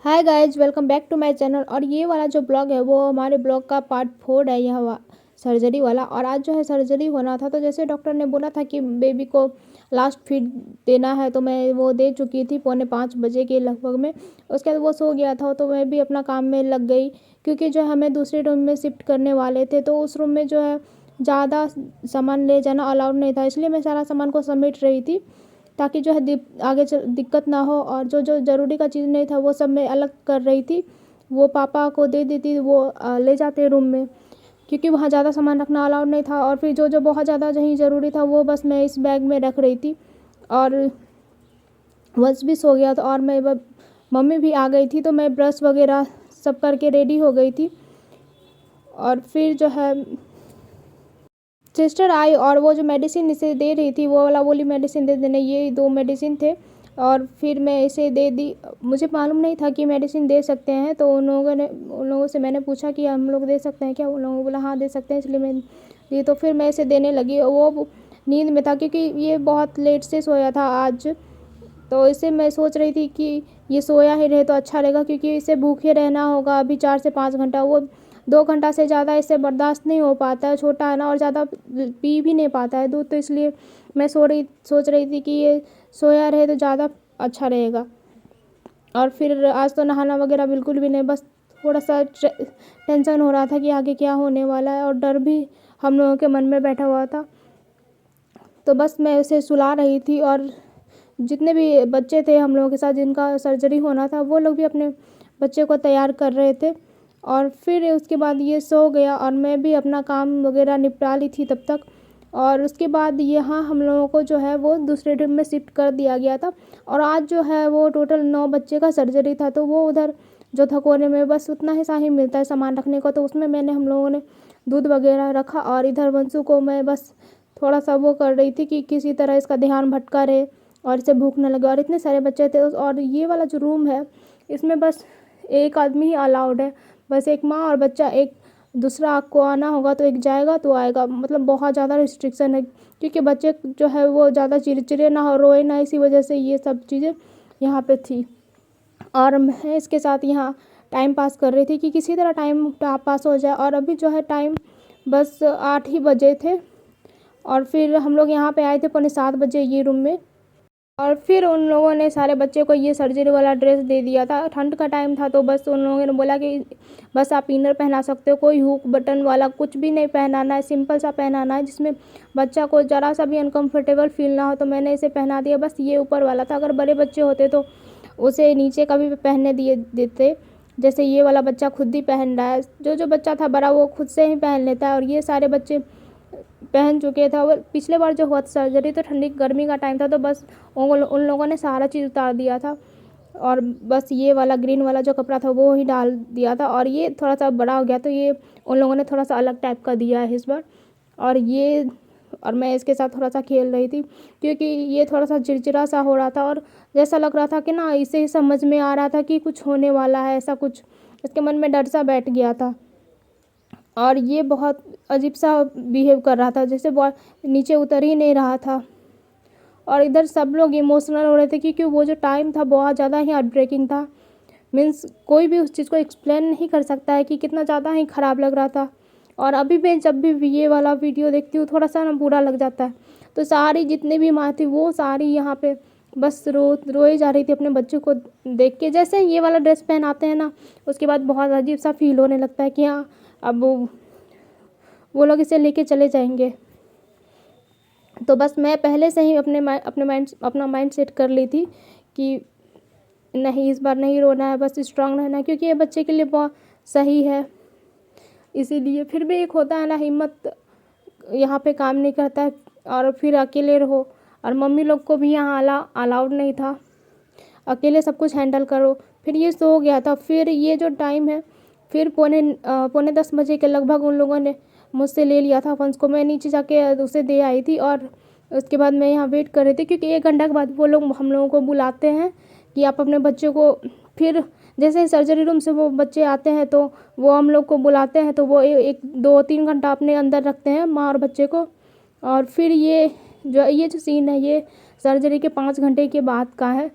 Hi guys, welcome back to my channel. और ये वाला जो ब्लॉग है वो हमारे ब्लॉग का पार्ट 4 है, सर्जरी वाला। और आज जो है सर्जरी होना था, तो जैसे डॉक्टर ने बोला था कि बेबी को लास्ट फीड देना है, तो मैं वो दे चुकी थी 4:45 बजे के लगभग में। उसके बाद वो सो गया था, तो मैं भी अपना काम में लग गई, क्योंकि जो हमें दूसरे रूम में शिफ्ट करने वाले थे, तो उस रूम में जो है ज़्यादा सामान ले जाना अलाउड नहीं था। इसलिए मैं सारा सामान को समेट रही थी, ताकि जो है आगे चल दिक्कत ना हो। और जो जो ज़रूरी का चीज़ नहीं था वो सब मैं अलग कर रही थी, वो पापा को दे देती, वो ले जाते रूम में, क्योंकि वहाँ ज़्यादा सामान रखना अलाउड नहीं था। और फिर जो जो बहुत ज़्यादा नहीं ज़रूरी था वो बस मैं इस बैग में रख रही थी। और वंश भी सो गया था, और मैं मम्मी भी आ गई थी, तो मैं ब्रश वगैरह सब करके रेडी हो गई थी। और फिर जो है सिस्टर आई, और वो जो मेडिसिन इसे दे रही थी वो वाला बोली मेडिसिन दे देने, ये 2 मेडिसिन थे। और फिर मैं इसे दे दी। मुझे मालूम नहीं था कि मेडिसिन दे सकते हैं, तो उन लोगों से मैंने पूछा कि हम लोग दे सकते हैं क्या। उन लोगों ने बोला हाँ दे सकते हैं, इसलिए मैं दी। तो फिर मैं इसे देने लगी। वो नींद में था, क्योंकि ये बहुत लेट से सोया था आज। तो इसे मैं सोच रही थी कि ये सोया ही रहे तो अच्छा रहेगा, क्योंकि इसे भूखे रहना होगा अभी 4 से 5 घंटा। वो 2 घंटा से ज़्यादा इससे बर्दाश्त नहीं हो पाता है, छोटा है ना, और ज़्यादा पी भी नहीं पाता है दूध। तो इसलिए मैं सोच रही थी कि ये सोया रहे तो ज़्यादा अच्छा रहेगा। और फिर आज तो नहाना वगैरह बिल्कुल भी नहीं, बस थोड़ा सा टेंशन हो रहा था कि आगे क्या होने वाला है, और डर भी हम लोगों के मन में बैठा हुआ था। तो बस मैं उसे सुला रही थी, और जितने भी बच्चे थे हम लोगों के साथ जिनका सर्जरी होना था, वो लोग भी अपने बच्चे को तैयार कर रहे थे। और फिर उसके बाद ये सो गया, और मैं भी अपना काम वगैरह निपटा ली थी तब तक। और उसके बाद यहाँ हम लोगों को जो है वो दूसरे रूम में शिफ्ट कर दिया गया था। और आज जो है वो टोटल 9 बच्चे का सर्जरी था, तो वो उधर जो था कोने में बस उतना ही सा ही मिलता है सामान रखने को, तो उसमें मैंने हम लोगों ने दूध वगैरह रखा। और इधर वंशु को मैं बस थोड़ा सा वो कर रही थी कि किसी तरह इसका ध्यान भटका रहे और इसे भूख न लगे। और इतने सारे बच्चे थे, और ये वाला जो रूम है इसमें बस एक आदमी ही अलाउड है, बस एक माँ और बच्चा। एक दूसरा आपको आना होगा तो एक जाएगा तो आएगा, मतलब बहुत ज़्यादा रिस्ट्रिक्शन है, क्योंकि बच्चे जो है वो ज़्यादा चिड़चिड़े ना हो, रोए ना, इसी वजह से ये सब चीज़ें यहाँ पे थी। और मैं इसके साथ यहाँ टाइम पास कर रही थी कि किसी तरह टाइम पास हो जाए। और अभी जो है टाइम बस 8 ही बजे थे, और फिर हम लोग यहाँ पे आए थे 6:45 ये रूम में। और फिर उन लोगों ने सारे बच्चे को ये सर्जरी वाला ड्रेस दे दिया था। ठंड का टाइम था, तो बस उन लोगों ने बोला कि बस आप इनर पहना सकते हो, कोई हुक बटन वाला कुछ भी नहीं पहनाना है, सिंपल सा पहनाना है जिसमें बच्चा को ज़रा सा भी अनकंफर्टेबल फील ना हो। तो मैंने इसे पहना दिया, बस ये ऊपर वाला था। अगर बड़े बच्चे होते तो उसे नीचे का भी पहनने दिए देते, जैसे ये वाला बच्चा खुद ही पहन रहा है। जो जो बच्चा था बड़ा वो खुद से ही पहन लेता है, और ये सारे बच्चे पहन चुके थे। और पिछले बार जो हुआ था सर्जरी, तो ठंडी गर्मी का टाइम था, तो बस उन लोगों ने सारा चीज़ उतार दिया था, और बस ये वाला ग्रीन वाला जो कपड़ा था वो ही डाल दिया था। और ये थोड़ा सा बड़ा हो गया, तो ये उन लोगों ने थोड़ा सा अलग टाइप का दिया है इस बार। और मैं इसके साथ थोड़ा सा खेल रही थी, क्योंकि ये थोड़ा सा चिड़चिड़ा सा हो रहा था, और जैसा लग रहा था कि ना इसे समझ में आ रहा था कि कुछ होने वाला है, ऐसा कुछ इसके मन में डर सा बैठ गया था। और ये बहुत अजीब सा बिहेव कर रहा था, जैसे नीचे उतर ही नहीं रहा था। और इधर सब लोग इमोशनल हो रहे थे, क्योंकि वो जो टाइम था बहुत ज़्यादा ही हार्ट ब्रेकिंग था। मीन्स कोई भी उस चीज़ को एक्सप्लेन नहीं कर सकता है कि कितना ज़्यादा ही ख़राब लग रहा था। और अभी मैं जब भी ये वाला वीडियो देखती हूँ थोड़ा सा ना बुरा लग जाता है। तो सारी जितनी भी माँ थी वो सारी यहाँ पे बस रोई जा रही थी अपने बच्चों को देख के। जैसे ये वाला ड्रेस पहनाते हैं ना, उसके बाद बहुत अजीब सा फील होने लगता है कि हाँ अब वो लोग इसे लेके चले जाएंगे। तो बस मैं पहले से ही अपना माइंड सेट कर ली थी कि नहीं, इस बार नहीं रोना है, बस स्ट्रांग रहना है, क्योंकि ये बच्चे के लिए बहुत सही है। इसीलिए फिर भी एक होता है ना, हिम्मत यहाँ पे काम नहीं करता है, और फिर अकेले रहो। और मम्मी लोग को भी यहाँ अलाउड नहीं था, अकेले सब कुछ हैंडल करो। फिर ये सो गया था। फिर ये जो टाइम है, फिर पौने 10 बजे के लगभग उन लोगों ने मुझसे ले लिया था फंस को। मैं नीचे जाके उसे दे आई थी, और उसके बाद मैं यहाँ वेट कर रही थी, क्योंकि 1 घंटा के बाद वो लोग हम लोगों को बुलाते हैं कि आप अपने बच्चे को, फिर जैसे ही सर्जरी रूम से वो बच्चे आते हैं तो वो हम लोग को बुलाते हैं, तो वो 1-2-3 घंटा अपने अंदर रखते हैं माँ और बच्चे को। और फिर ये जो सीन है ये सर्जरी के 5 घंटे के बाद का है।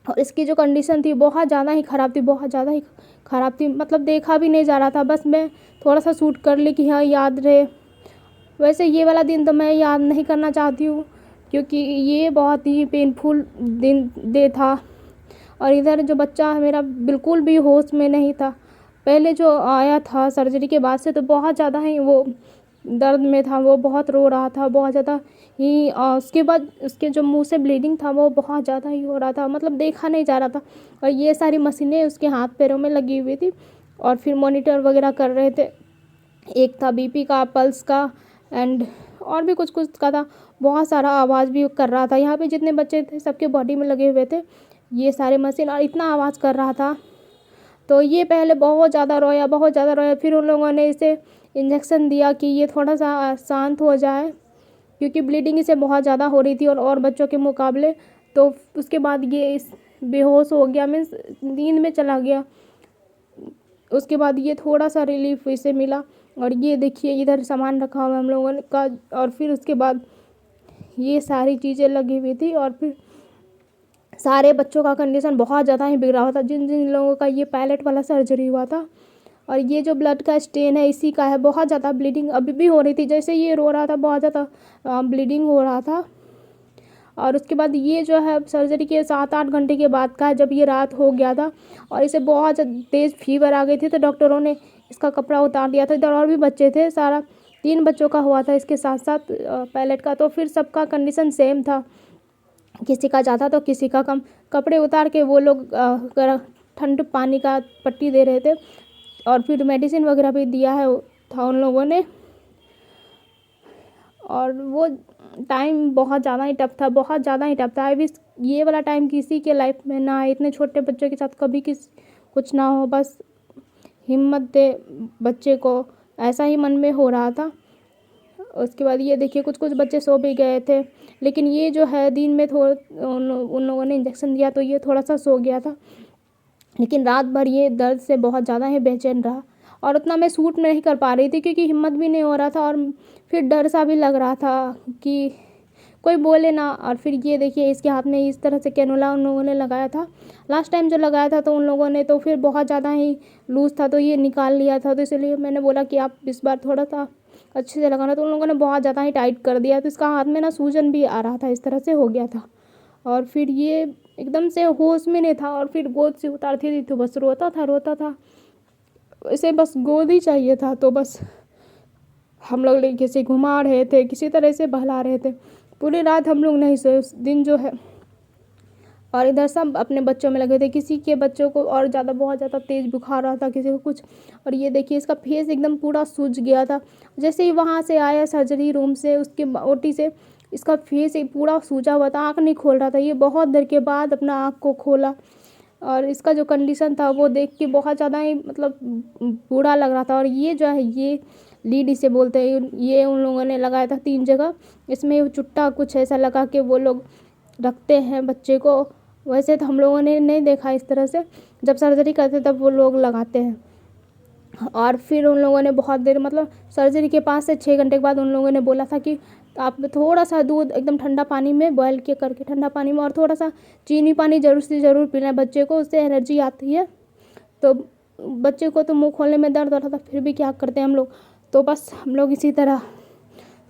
और इसकी जो कंडीशन थी बहुत ज़्यादा ही ख़राब थी, बहुत ज़्यादा ही ख़राब थी, मतलब देखा भी नहीं जा रहा था। बस मैं थोड़ा सा शूट कर ली कि हाँ याद रहे। वैसे ये वाला दिन तो मैं याद नहीं करना चाहती हूँ, क्योंकि ये बहुत ही पेनफुल डे था। और इधर जो बच्चा है मेरा बिल्कुल भी होश में नहीं था। पहले जो आया था सर्जरी के बाद से तो बहुत ज़्यादा ही वो दर्द में था, वो बहुत रो रहा था, बहुत ज़्यादा ही। उसके बाद उसके जो मुंह से ब्लीडिंग था वो बहुत ज़्यादा ही हो रहा था, मतलब देखा नहीं जा रहा था। और ये सारी मशीनें उसके हाथ पैरों में लगी हुई थी और फिर मॉनिटर वगैरह कर रहे थे। एक था बीपी का, पल्स का, एंड और भी कुछ कुछ का था। बहुत सारा आवाज़ भी कर रहा था। यहाँ पे जितने बच्चे थे सबके बॉडी में लगे हुए थे ये सारे मशीन, और इतना आवाज़ कर रहा था। तो ये पहले बहुत ज़्यादा रोया, बहुत ज़्यादा रोया। फिर उन लोगों ने इसे इंजेक्शन दिया कि ये थोड़ा सा शांत हो जाए, क्योंकि ब्लीडिंग इसे बहुत ज़्यादा हो रही थी और बच्चों के मुकाबले। तो उसके बाद ये इस बेहोश हो गया, मीन्स नींद में चला गया। उसके बाद ये थोड़ा सा रिलीफ इसे मिला। और ये देखिए इधर सामान रखा हुआ हम लोगों ने का। और फिर उसके बाद ये सारी चीज़ें लगी हुई थी। और फिर सारे बच्चों का कंडीशन बहुत ज़्यादा ही बिगड़ा हुआ था, जिन जिन लोगों का ये पायलट वाला सर्जरी हुआ था। और ये जो ब्लड का स्टेन है इसी का है। बहुत ज़्यादा ब्लीडिंग अभी भी हो रही थी, जैसे ये रो रहा था बहुत ज़्यादा ब्लीडिंग हो रहा था। और उसके बाद ये जो है सर्जरी के 7-8 घंटे के बाद का है, जब ये रात हो गया था और इसे बहुत तेज़ फीवर आ गई थी। तो डॉक्टरों ने इसका कपड़ा उतार दिया था। इधर और भी बच्चे थे, सारा 3 बच्चों का हुआ था इसके साथ साथ पायलट का। तो फिर सबका कंडीशन सेम था, किसी का ज़्यादा तो किसी का कम। कपड़े उतार के वो लोग ठंड पानी का पट्टी दे रहे थे। और फिर मेडिसिन वगैरह भी दिया है था उन लोगों ने। और वो टाइम बहुत ज़्यादा ही टफ था, बहुत ज़्यादा ही टफ था। आई विश ये वाला टाइम किसी के लाइफ में ना आए, इतने छोटे बच्चों के साथ कभी कुछ ना हो। बस हिम्मत दे बच्चे को, ऐसा ही मन में हो रहा था। उसके बाद ये देखिए कुछ कुछ बच्चे सो भी गए थे, लेकिन ये जो है दिन में उन लोगों ने इंजेक्शन दिया तो ये थोड़ा सा सो गया था। लेकिन रात भर ये दर्द से बहुत ज़्यादा ही बेचैन रहा। और उतना मैं शूट नहीं कर पा रही थी, क्योंकि हिम्मत भी नहीं हो रहा था और फिर डर सा भी लग रहा था कि कोई बोले ना। और फिर ये देखिए इसके हाथ में इस तरह से कैनुला उन लोगों ने लगाया था। लास्ट टाइम जो लगाया था तो उन लोगों ने तो फिर बहुत ज़्यादा ही लूज़ था, तो ये निकाल लिया था। तो इसलिए मैंने बोला कि आप इस बार थोड़ा सा अच्छे से लगाना। तो उन लोगों ने बहुत ज़्यादा ही टाइट कर दिया, तो इसका हाथ में ना सूजन भी आ रहा था, इस तरह से हो गया था। और फिर ये एकदम से होश में नहीं था। और फिर गोद से उतारती थी तो बस रोता था रोता था। इसे बस गोद ही चाहिए था। तो बस हम लोग लेके से घुमा रहे थे, किसी तरह से बहला रहे थे। पूरी रात हम लोग नहीं सोए उस दिन जो है। और इधर सब अपने बच्चों में लगे थे। किसी के बच्चों को और ज़्यादा बहुत ज़्यादा तेज़ बुखार रहा था, किसी को कुछ। और ये देखिए इसका फेस एकदम पूरा सूज गया था। जैसे ही वहाँ से आया सर्जरी रूम से, उसके ओटी से, इसका फेस ही पूरा सूजा हुआ था, आँख नहीं खोल रहा था। ये बहुत देर के बाद अपना आँख को खोला। और इसका जो कंडीशन था वो देख के बहुत ज़्यादा ही मतलब बुरा लग रहा था। और ये जो है ये लीड इसे बोलते हैं, ये उन लोगों ने लगाया था 3 जगह। इसमें चुट्टा कुछ ऐसा लगा के वो लोग रखते हैं बच्चे को। वैसे तो हम लोगों ने नहीं देखा इस तरह से, जब सर्जरी करते तब वो लोग लगाते हैं। और फिर उन लोगों ने बहुत देर, मतलब सर्जरी के 5 से 6 घंटे के बाद उन लोगों ने बोला था कि आप थोड़ा सा दूध एकदम ठंडा पानी में बॉयल के करके, ठंडा पानी में, और थोड़ा सा चीनी पानी ज़रूर से ज़रूर पीना है बच्चे को, उससे एनर्जी आती है। तो बच्चे को तो मुंह खोलने में दर्द हो रहा था, फिर भी क्या करते हैं हम लोग। तो बस हम लोग इसी तरह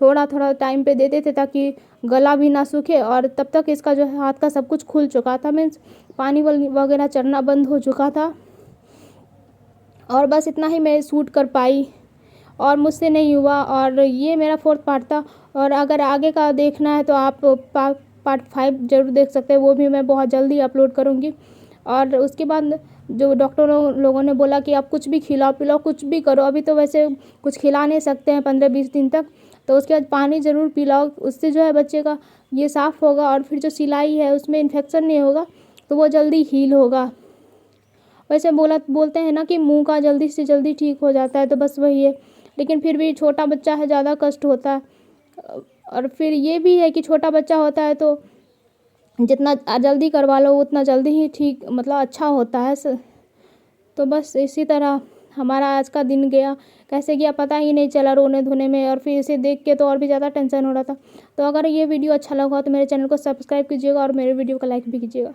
थोड़ा थोड़ा टाइम पे देते थे ताकि गला भी ना सूखे। और तब तक इसका जो है हाथ का सब कुछ खुल चुका था, मीन्स पानी वगैरह चढ़ना बंद हो चुका था। और बस इतना ही मैं शूट कर पाई और मुझसे नहीं हुआ। और ये मेरा 4th पार्ट था। और अगर आगे का देखना है तो आप पार्ट 5 ज़रूर देख सकते हैं, वो भी मैं बहुत जल्दी अपलोड करूँगी। और उसके बाद जो डॉक्टरों लोगों ने बोला कि आप कुछ भी खिलाओ पिलाओ, कुछ भी करो। अभी तो वैसे कुछ खिला नहीं सकते हैं 15-20 दिन तक। तो उसके बाद पानी ज़रूर पिलाओ, उससे जो है बच्चे का ये साफ़ होगा। और फिर जो सिलाई है उसमें इन्फेक्शन नहीं होगा, तो वो जल्दी हील होगा। वैसे बोलते हैं ना कि मुंह का जल्दी से जल्दी ठीक हो जाता है, तो बस वही है। लेकिन फिर भी छोटा बच्चा है, ज़्यादा कष्ट होता है। और फिर ये भी है कि छोटा बच्चा होता है तो जितना जल्दी करवा लो उतना जल्दी ही ठीक, मतलब अच्छा होता है। तो बस इसी तरह हमारा आज का दिन गया, कैसे गया पता ही नहीं चला रोने धोने में। और फिर इसे देख के तो और भी ज़्यादा टेंशन हो रहा था। तो अगर ये वीडियो अच्छा लगा तो मेरे चैनल को सब्सक्राइब कीजिएगा और मेरे वीडियो को लाइक भी कीजिएगा।